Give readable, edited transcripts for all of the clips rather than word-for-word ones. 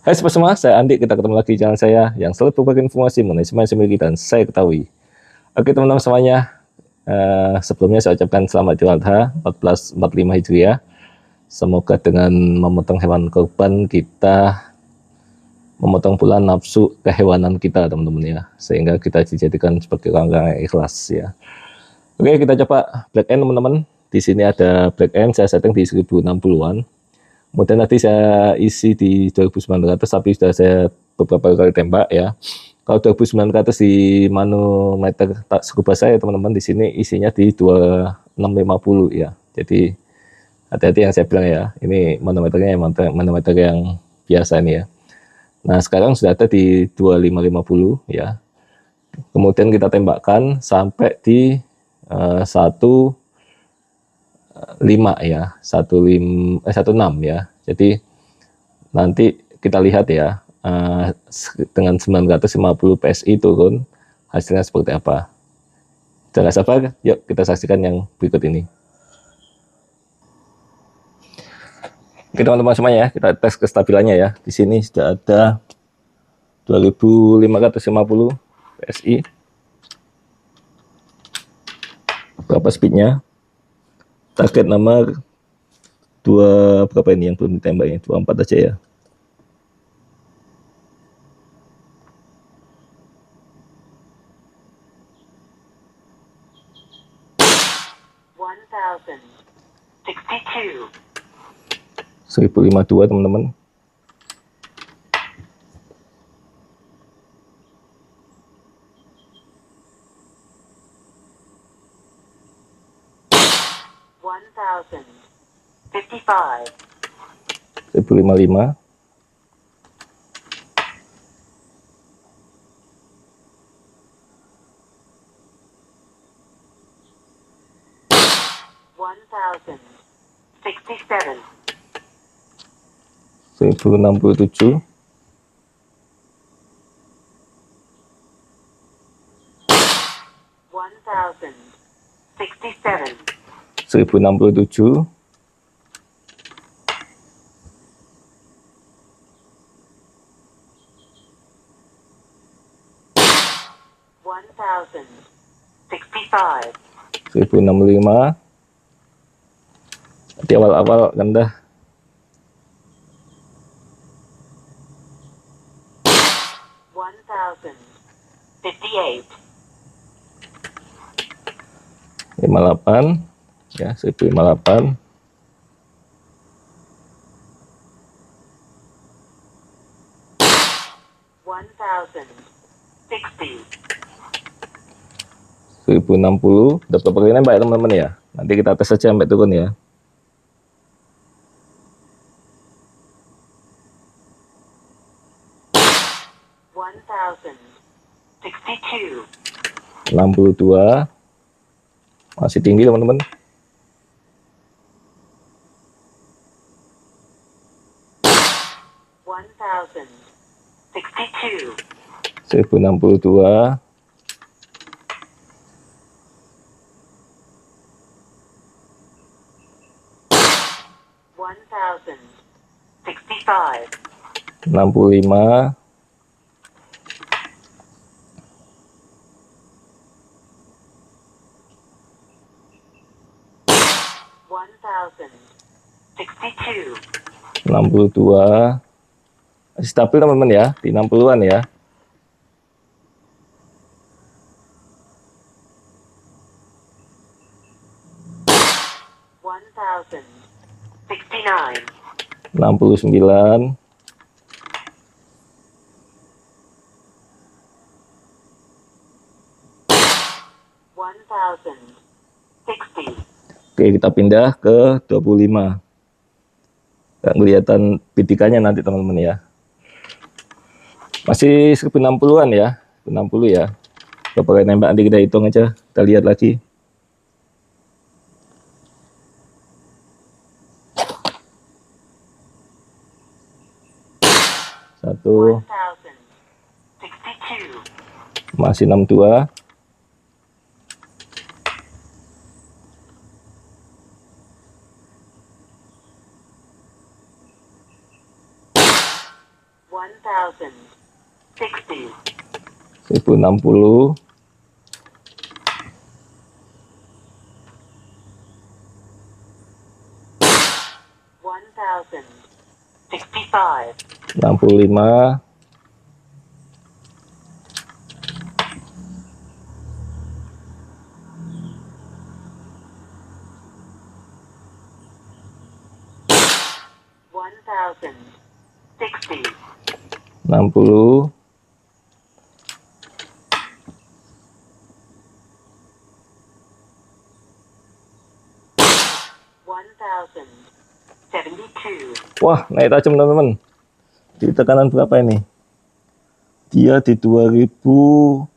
Hai sobat semua, saya Andi. Kita ketemu lagi di channel saya yang selalu berbagi informasi mengenai semua yang saya miliki dan saya ketahui. Oke teman-teman semuanya, sebelumnya saya ucapkan selamat Idul Adha 1445 Hijriah. Semoga dengan memotong hewan kurban kita memotong pula nafsu kehewanan kita teman-teman ya, sehingga kita dijadikan sebagai orang-orang yang ikhlas ya. Oke, kita coba black end teman-teman. Di sini ada black end, saya setting di 1060-an. Kemudian tadi saya isi di 2900, tapi sudah saya beberapa kali tembak ya. Kalau 2900 di manometer scuba saya teman-teman, di sini isinya di 2650 ya. Jadi hati-hati yang saya bilang ya. Ini manometernya manometer yang biasa ini ya. Nah sekarang sudah ada di 2550 ya. Kemudian kita tembakkan sampai di 1 5 ya, 16 ya. Jadi nanti kita lihat ya, dengan 950 PSI turun hasilnya seperti apa. Jangan sabar, yuk kita saksikan yang berikut ini. Oke teman-teman semuanya ya, kita tes kestabilannya ya. Di sini sudah ada 2550 PSI. Berapa speednya? Target nomor berapa ini yang belum ditembaknya? 24 aja ya. (1052) teman-teman. (1055) (1067) 1067 1065 di awal-awal rendah 58 ya, 1058 1060. Udah beberapa kali nembak ya teman-teman ya. Nanti kita tes saja sampai turun ya. (62) masih tinggi teman-teman. 1062 (65) 62 masih stabil teman-teman ya, di 60-an ya. 69 Oke, kita pindah ke 25. Nggak kelihatan pitikannya nanti teman-teman ya. Masih 1060-an ya, 60 ya. Kita pakai nembak, nanti kita hitung aja, kita lihat lagi. Satu, masih 62. 62 1060. 65. 60. 1072. Wah, naik tajam teman-teman. Di tekanan berapa ini? Dia di 2250.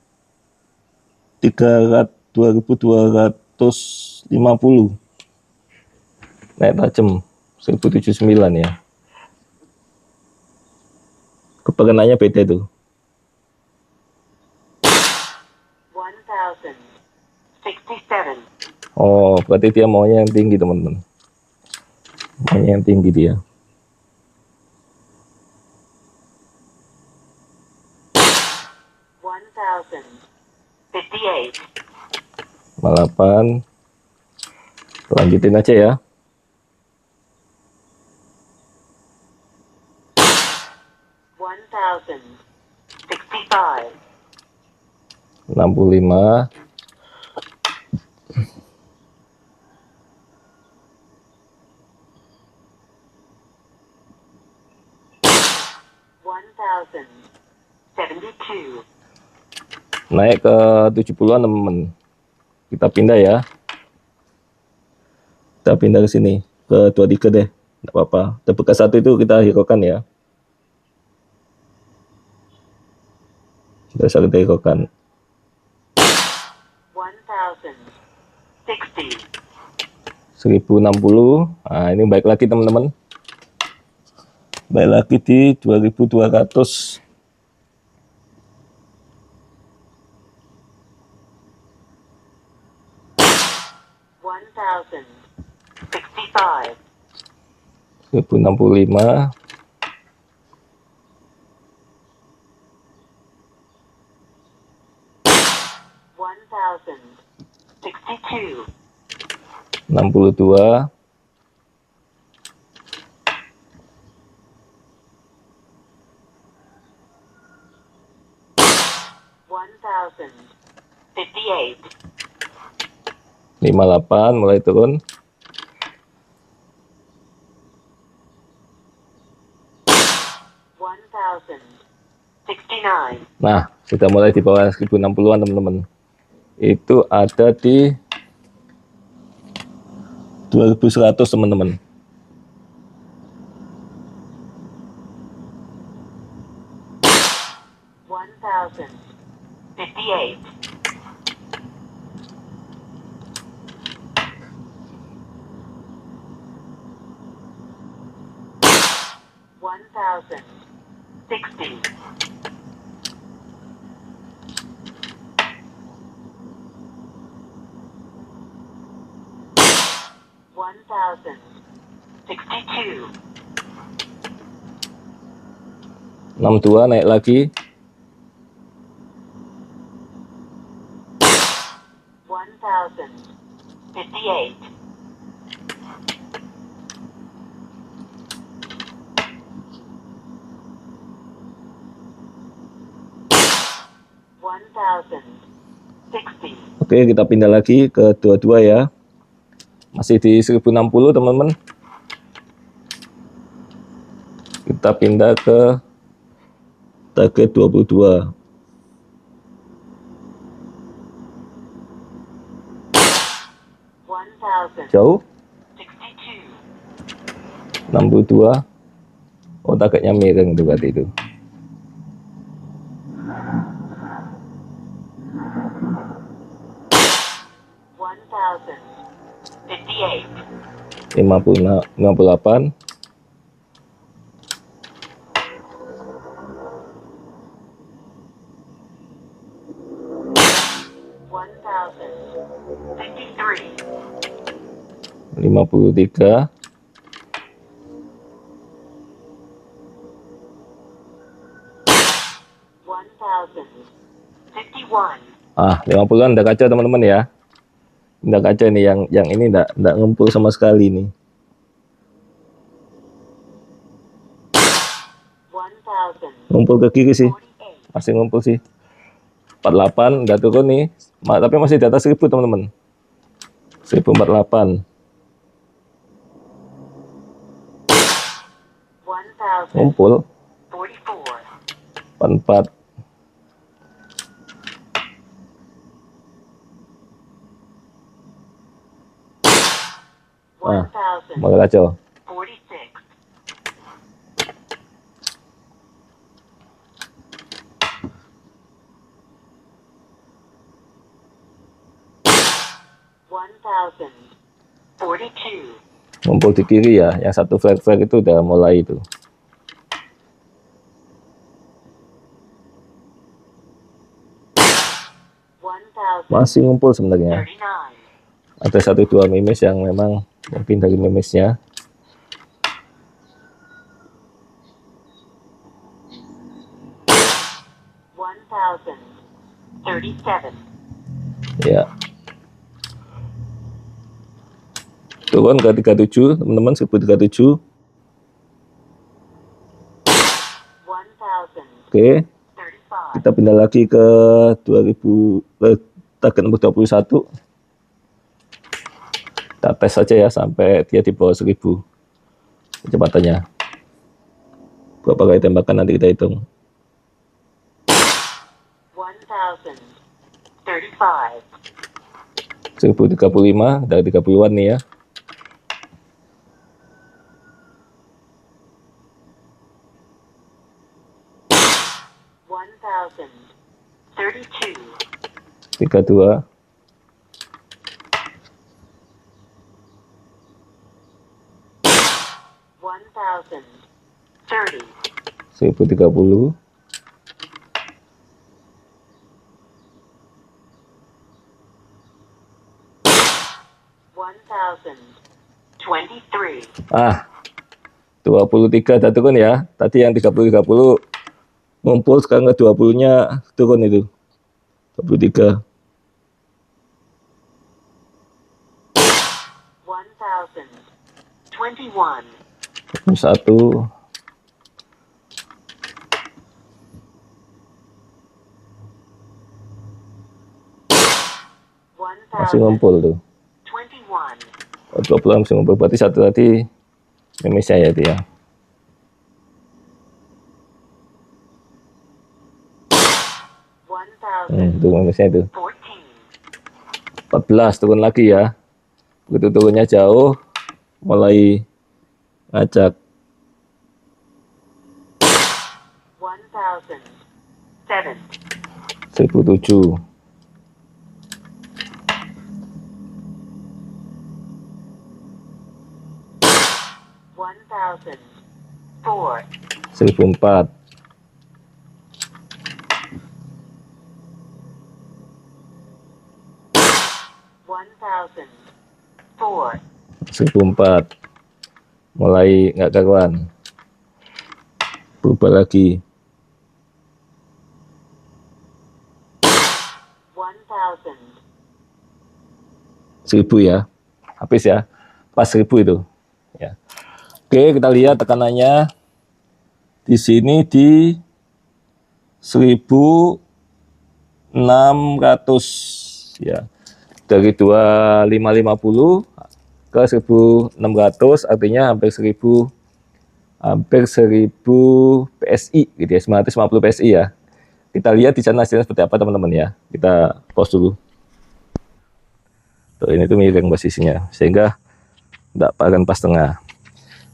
Naik tajam 1079 ya. Kepegangannya beda tuh. 1067. Oh, berarti dia maunya yang tinggi teman-teman. Maunya yang tinggi dia. 1058. 58. Lanjutin aja ya. 1065. 65. 1072. Naik ke 70-an teman-teman. Kita pindah ya. Kita pindah ke sini, ke 23 deh. Enggak apa-apa. Bekas satu itu kita hiraukan ya. Tidak usah kita hiraukan. 1060. 1060. Nah, ini baik lagi teman-teman. Baik lagi di 2200. 1065. 1065. 1062. 62. 1058. 58 mulai turun. 1069. Nah, sudah mulai di bawah 1060-an teman-teman. Itu ada di 2100 teman-teman. 1058. 1060. 1062. 62 naik lagi. 1058. 1060. Oke, kita pindah lagi ke 22 ya. Masih di 1060 teman-teman. Kita pindah ke target 22. 1062. Jauh 62. Oh, targetnya miring tuh berarti itu. 1058. 58. 53. 50-an udah kacau teman-teman ya. Udah kacau ini, yang ini enggak ngumpul sama sekali nih. 1048. Ngumpul ke kiri sih. Masih ngumpul sih. 48 udah turun nih. Tapi masih di atas 1000 teman-teman. 1048. 1044. Ngumpul. 44. Malah kacau. 46. 1042. Ngumpul di kiri ya. Yang satu flare itu udah mulai itu. 1039. Masih ngumpul sebenarnya. Ada 1-2 mimis yang memang mungkin dari mimisnya. 1037. Ya. Turun ke 37 teman-teman, 1037. 1035. Oke. Kita pindah lagi ke 2000, target nomor 21. Kita tes saja ya sampai dia di bawah 1000 kecepatannya. Berapa kali tembakan nanti kita hitung. 1035. 1035 dari 30-an nih ya. 1032. 32. 1030. 1030. 1023. 23 udah turun ya. Tadi yang 30 ngumpul, sekarang ke 20-nya turun itu. 23. 1021. 1. Masih ngumpul tuh. 20 masih ngumpul, berarti satu tadi mimisnya ya itu ya. 1014. Itu mimisnya itu. 14 turun lagi ya. Begitu turunnya jauh, mulai ngacak. 1007. 1004. 1004. 1004. Mulai nggak karuan. Berubah lagi. 1000 ya. Habis ya. Pas 1000 itu. Ya. Oke, kita lihat tekanannya di sini di 1600 ya. Dari 2550 ke 1600, artinya hampir 1000 PSI gitu ya, 950 PSI ya. Kita lihat di sana hasilnya seperti apa teman-teman ya. Kita pause dulu. Tuh, ini tuh miring posisinya sehingga tidak akan pas tengah.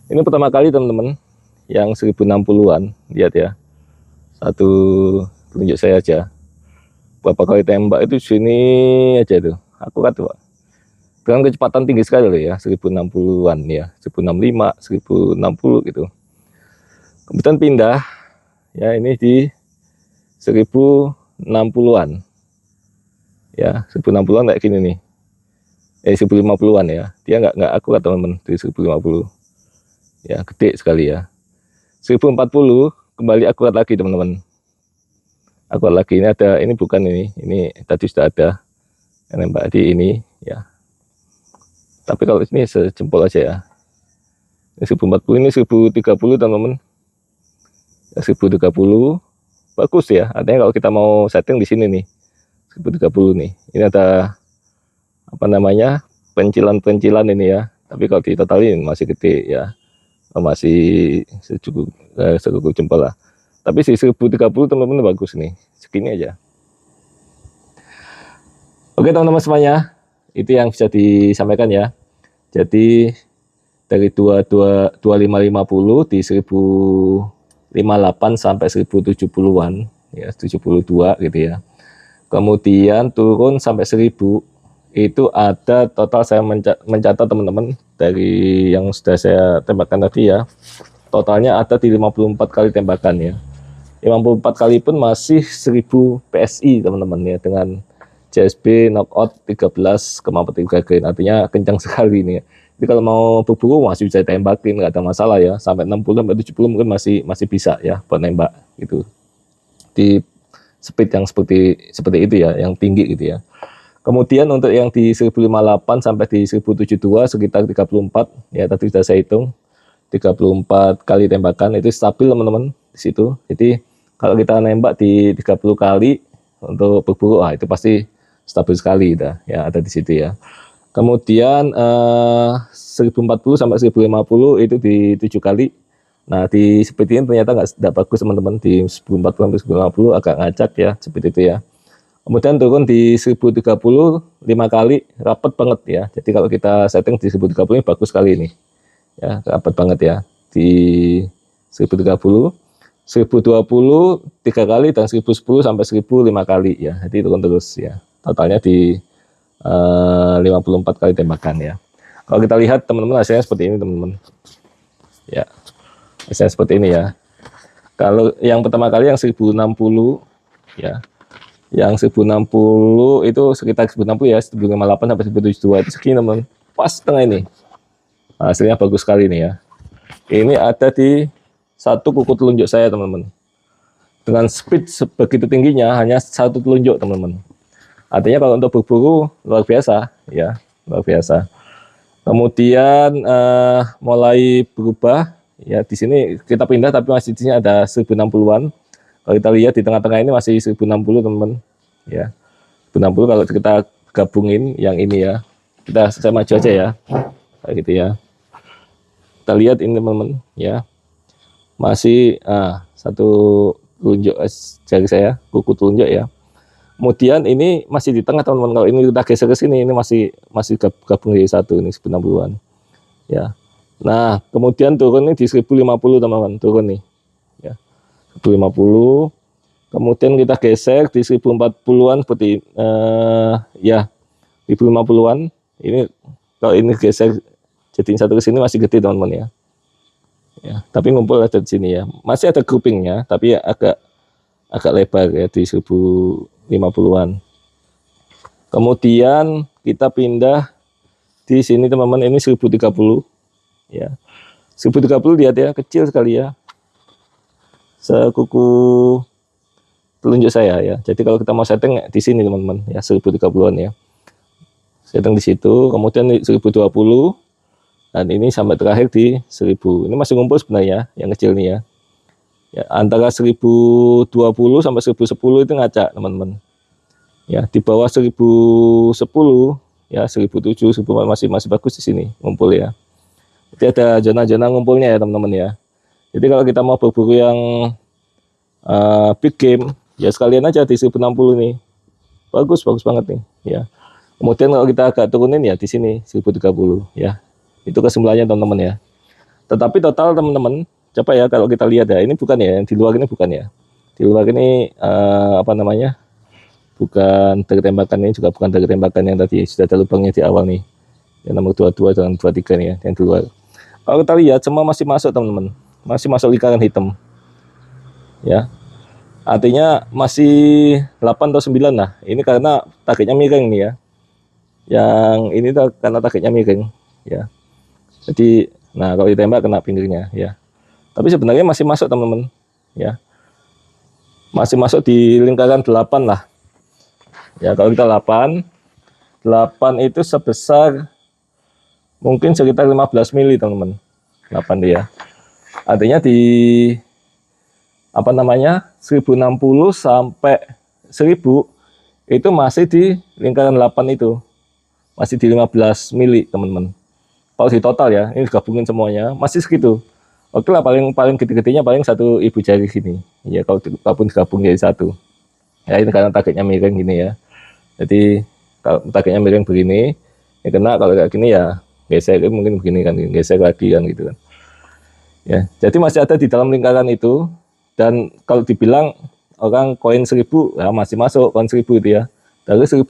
Ini pertama kali teman-teman yang 1060-an, lihat ya. Satu tunjuk saya aja. Berapa kali tembak itu sini aja tuh. Akurat tuh, Pak. Dengan kecepatan tinggi sekali loh ya, 1060-an ya, 1065, 1060 gitu. Kemudian pindah ya, ini di 1060-an. Ya, 1060-an kayak gini nih. 1050-an ya. Dia nggak akurat teman-teman di 1050. Ya, gede sekali ya. 1040 kembali akurat lagi teman-teman. Aku lagi ini ada, ini bukan ini tadi sudah ada yang nembak di ini ya. Tapi kalau ini sejempol aja ya. Ini 1040, ini 1030 teman-teman. Ya, 1030 bagus ya. Artinya kalau kita mau setting di sini nih 1030 nih. Ini ada apa namanya? Pencilan-pencilan ini ya. Tapi kalau ditotalin masih gede ya. Masih secukup jempol lah. Tapi si 1030 teman-teman bagus nih. Segini aja. Oke teman-teman semuanya, itu yang bisa disampaikan ya. Jadi dari 2550 di 1058 sampai 1070-an ya, 72 gitu ya. Kemudian turun sampai 1000, itu ada total saya mencatat teman-teman dari yang sudah saya tembakkan tadi ya. Totalnya ada di 54 kali tembakan ya. 54 kali pun masih 1000 PSI teman-teman ya, dengan CSB knockout 13,43 grain, artinya kencang sekali nih ya. Jadi kalau mau berburu masih bisa tembakin, nggak ada masalah ya. Sampai 60 sampai 70 mungkin masih bisa ya buat nembak gitu. Di speed yang seperti itu ya, yang tinggi gitu ya. Kemudian untuk yang di 1058 sampai di 1072 sekitar 34 ya, tadi sudah saya hitung 34 kali tembakan itu stabil teman-teman di situ. Jadi kalau kita nembak di 30 kali untuk berburu, itu pasti stabil sekali ya, ada di situ ya. Kemudian 1040 sampai 1050 itu di 7 kali. Nah di seperti ini ternyata nggak bagus teman-teman, di 1040 sampai 1050 agak ngacak ya seperti itu ya. Kemudian turun di 1030 5 kali, rapat banget ya. Jadi kalau kita setting di 1030 ini bagus sekali ini ya, rapat banget ya. Di 1030 1020 3 kali dan 1010 sampai 1000 5 kali ya. Jadi turun terus ya. Totalnya di 54 kali tembakan ya. Kalau kita lihat teman-teman hasilnya seperti ini teman-teman. Ya. Hasilnya seperti ini ya. Kalau yang pertama kali yang 1060 ya. Yang 1060 itu sekitar 1060 ya, 1058 sampai 1072 itu segini teman-teman. Pas tengah ini. Hasilnya bagus sekali nih ya. Ini ada di satu kuku telunjuk saya teman-teman. Dengan speed sebegitu tingginya, hanya satu telunjuk teman-teman. Artinya kalau untuk berburu luar biasa ya, luar biasa. Kemudian mulai berubah ya, di sini kita pindah tapi masih di sini ada 1060-an. Kalau kita lihat di tengah-tengah ini masih 1060 teman-teman ya. 1060 kalau kita gabungin yang ini ya. Saya maju aja ya. Kayak gitu ya. Kita lihat ini teman-teman ya. Masih satu telunjuk jari saya, kuku telunjuk ya. Kemudian ini masih di tengah teman-teman. Kalau ini kita geser ke sini, ini masih gabung di satu ini 1060-an. Ya. Nah, kemudian turun ini di 1050 teman-teman, turun nih. Ya. 1050. Kemudian kita geser di 1040-an seperti ya, 1050-an. Ini kalau ini geser jadiin satu ke sini masih gede teman-teman ya. Ya, tapi ngumpul ada di sini ya. Masih ada groupingnya, tapi ya agak lebar ya di 1050-an. Kemudian kita pindah di sini teman-teman, ini 1030 ya. 1030 lihat ya, kecil sekali ya. Sekuku telunjuk saya ya. Jadi kalau kita mau setting di sini teman-teman ya, 1030-an ya. Setting di situ, kemudian 1020 dan ini sampai terakhir di 1000. Ini masih ngumpul sebenarnya yang kecil nih ya. Ya, antara 1020 sampai 1010 itu ngacak teman-teman. Ya, di bawah 1010 ya, 1007, 1000 masih bagus di sini ngumpul ya. Jadi ada zona-zona ngumpulnya ya teman-teman ya. Jadi kalau kita mau berburu yang big game ya, sekalian aja di 1060 nih. Bagus banget nih ya. Kemudian kalau kita agak turunin ya di sini 1030 ya. Itu kesimpulannya teman-teman ya. Tetapi total teman-teman, coba ya kalau kita lihat ya, ini bukan ya, yang di luar ini bukan ya. Di luar ini apa namanya? Bukan dari tembakan, ini juga bukan dari tembakan yang tadi sudah ada lubangnya di awal nih. Yang nomor 22 dan 23 nih ya, yang di luar. Kalau kita lihat semua masih masuk teman-teman. Masih masuk lingkaran hitam. Ya. Artinya masih 8 atau 9 lah. Ini karena targetnya miring nih ya. Yang ini karena targetnya miring ya. Jadi nah kalau ditembak kena pinggirnya ya. Tapi sebenarnya masih masuk teman-teman ya. masih masuk di lingkaran 8 lah. Ya, kalau kita 8 itu sebesar mungkin sekitar 15 mili teman-teman. 8 dia. Artinya di 1060 sampai 1000 itu masih di lingkaran 8 itu. Masih di 15 mili teman-teman. Kalau di total ya, ini gabungin semuanya masih segitu. Oke lah, paling gede-gedenya paling 1 ibu jari gini. Ya kalau gabung jadi 1. Ya ini karena targetnya miring gini ya. Jadi kalau targetnya miring begini, ya kena, kalau kayak gini ya geser, mungkin begini kan, geser lagi kan gitu kan. Ya, jadi masih ada di dalam lingkaran itu. Dan kalau dibilang orang koin 1000 ya masih masuk koin 1000 itu ya. Dari 1060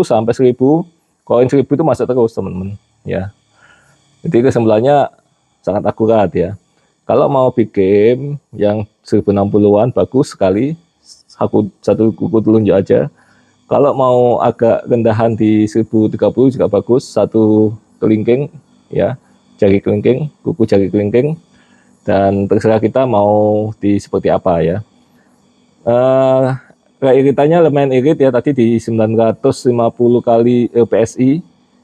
sampai 1000, koin 1000 itu masuk terus teman-teman ya. Jadi kesimpulannya sangat akurat ya. Kalau mau bikin yang 1060-an bagus sekali, satu kuku telunjuk aja. Kalau mau agak rendahan di 1030 juga bagus, 1 kelingking ya, jari kelingking, kuku jari kelingking. Dan terserah kita mau di seperti apa ya. Iritannya lumayan irit ya, tadi di 950 kali PSI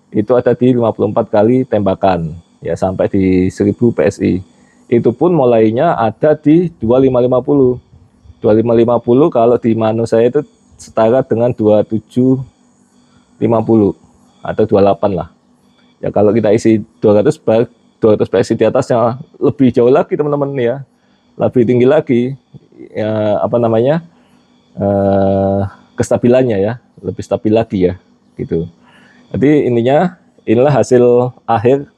itu ada di 54 kali tembakan ya, sampai di 1000 PSI. Itu pun mulainya ada di 2550. 2550 kalau di manu saya itu setara dengan 2750 atau 28 lah. Ya kalau kita isi 200 PSI di atasnya lebih jauh lagi teman-teman ya. Lebih tinggi lagi ya, kestabilannya ya, lebih stabil lagi ya gitu. Jadi inilah hasil akhir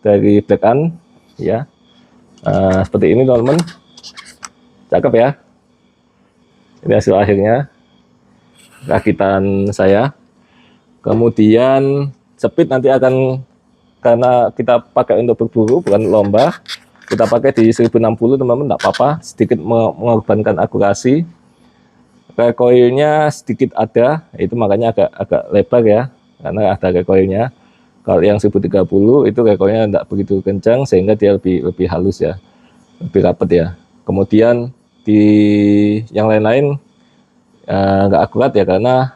dari Black An ya. Seperti ini teman-teman, cakep ya. Ini hasil akhirnya rakitan saya. Kemudian speed nanti akan, karena kita pakai untuk berburu bukan lomba, kita pakai di 1060 teman-teman, enggak apa-apa, sedikit mengorbankan akurasi. Recoilnya sedikit ada, itu makanya agak lebar ya, karena ada recoilnya. Kalau yang 1030 itu recoilnya enggak begitu kencang, sehingga dia lebih halus ya, lebih rapat ya. Kemudian di yang lain-lain enggak akurat ya, karena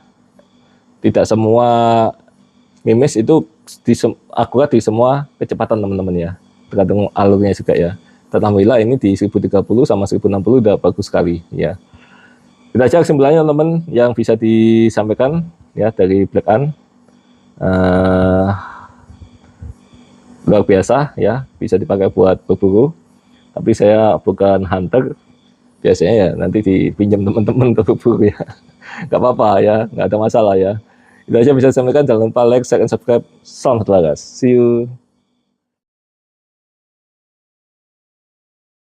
tidak semua mimis itu akurat di semua kecepatan teman-teman ya, tergantung alurnya juga ya. Dan alhamdulillah ini di 1030 sama 1060 udah bagus sekali ya. Itu aja kesimpulannya teman-teman yang bisa disampaikan ya dari Black An. Luar biasa ya, bisa dipakai buat berburu. Tapi saya bukan hunter, biasanya ya nanti dipinjam teman-teman untuk berburu ya. Gak apa-apa ya, nggak ada masalah ya. Itu aja bisa disampaikan. Jangan lupa like, share, dan subscribe. Salam satu laras. See you.